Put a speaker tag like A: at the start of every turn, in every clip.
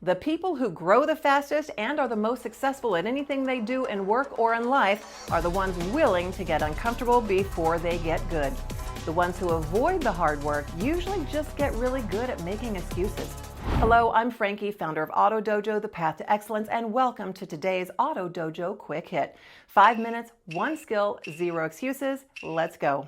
A: The people who grow the fastest and are the most successful at anything they do in work or in life are the ones willing to get uncomfortable before they get good. The ones who avoid the hard work usually just get really good at making excuses. Hello, I'm Frankie, founder of Auto Dojo, the path to excellence, and welcome to today's Auto Dojo Quick Hit. 5 minutes, 1 skill, 0 excuses. Let's go.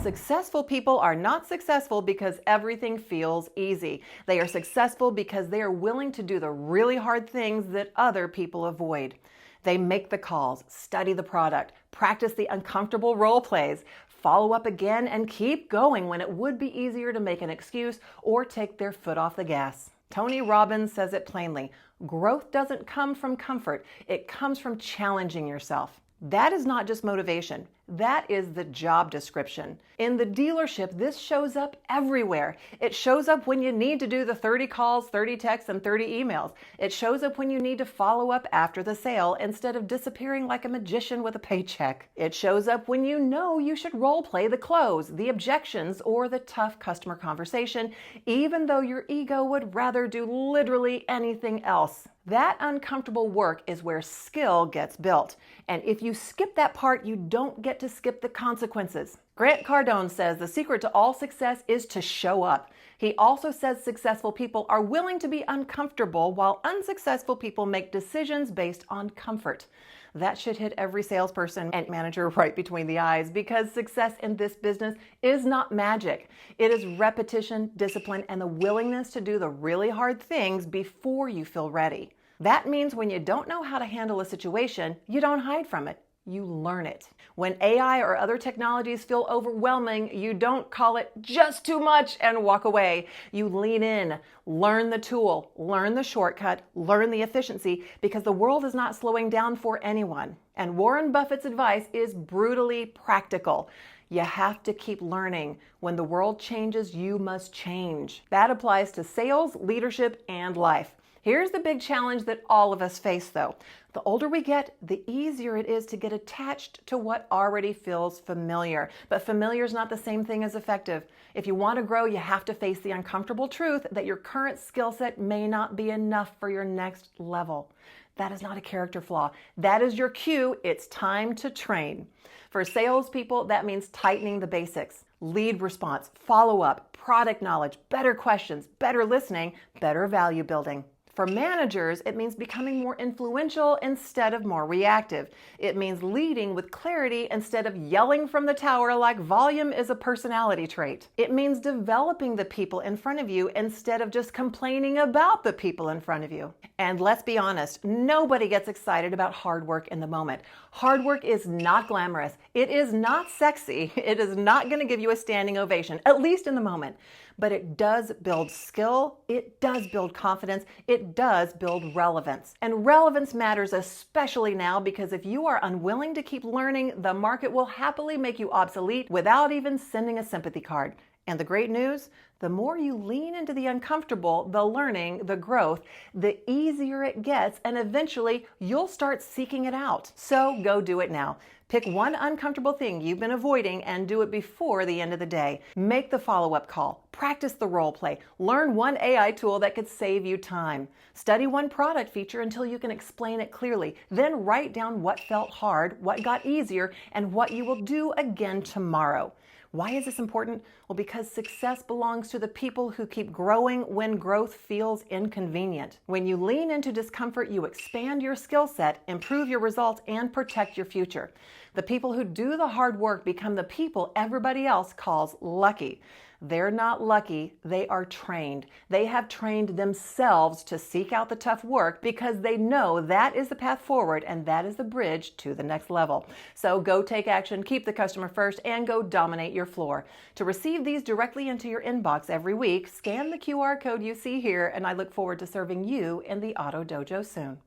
A: Successful people are not successful because everything feels easy. They are successful because they are willing to do the really hard things that other people avoid. They make the calls, study the product, practice the uncomfortable role plays, follow up again, and keep going when it would be easier to make an excuse or take their foot off the gas. Tony Robbins says it plainly: growth doesn't come from comfort, it comes from challenging yourself. That is not just motivation. That is the job description. In the dealership, this shows up everywhere. It shows up when you need to do the 30 calls, 30 texts, and 30 emails. It shows up when you need to follow up after the sale instead of disappearing like a magician with a paycheck. It shows up when you know you should role play the close, the objections, or the tough customer conversation, even though your ego would rather do literally anything else. That uncomfortable work is where skill gets built. And if you skip that part, you don't get to skip the consequences. Grant Cardone says the secret to all success is to show up. He also says successful people are willing to be uncomfortable, while unsuccessful people make decisions based on comfort. That should hit every salesperson and manager right between the eyes, because success in this business is not magic. It is repetition, discipline, and the willingness to do the really hard things before you feel ready. That means when you don't know how to handle a situation, you don't hide from it. You learn it. When AI or other technologies feel overwhelming, you don't call it just too much and walk away. You lean in, learn the tool, learn the shortcut, learn the efficiency, because the world is not slowing down for anyone. And Warren Buffett's advice is brutally practical. You have to keep learning. When the world changes, you must change. That applies to sales, leadership, and life. Here's the big challenge that all of us face, though. The older we get, the easier it is to get attached to what already feels familiar. But familiar is not the same thing as effective. If you want to grow, you have to face the uncomfortable truth that your current skill set may not be enough for your next level. That is not a character flaw. That is your cue. It's time to train. For salespeople, that means tightening the basics. Lead response, follow-up, product knowledge, better questions, better listening, better value building. For managers, it means becoming more influential instead of more reactive. It means leading with clarity instead of yelling from the tower like volume is a personality trait. It means developing the people in front of you instead of just complaining about the people in front of you. And let's be honest, nobody gets excited about hard work in the moment. Hard work is not glamorous. It is not sexy. It is not going to give you a standing ovation, at least in the moment. But it does build skill, it does build confidence, it does build relevance. And relevance matters especially now, because if you are unwilling to keep learning, the market will happily make you obsolete without even sending a sympathy card. And the great news, the more you lean into the uncomfortable, the learning, the growth, the easier it gets, and eventually you'll start seeking it out. So go do it now. Pick one uncomfortable thing you've been avoiding and do it before the end of the day. Make the follow-up call. Practice the role play. Learn one AI tool that could save you time. Study one product feature until you can explain it clearly. Then write down what felt hard, what got easier, and what you will do again tomorrow. Why is this important? Well, because success belongs to the people who keep growing when growth feels inconvenient. When you lean into discomfort, you expand your skill set, improve your results, and protect your future. The people who do the hard work become the people everybody else calls lucky. They're not lucky, they are trained. They have trained themselves to seek out the tough work because they know that is the path forward and that is the bridge to the next level. So go take action, keep the customer first, and go dominate your floor. To receive these directly into your inbox every week, scan the QR code you see here, and I look forward to serving you in the Auto Dojo soon.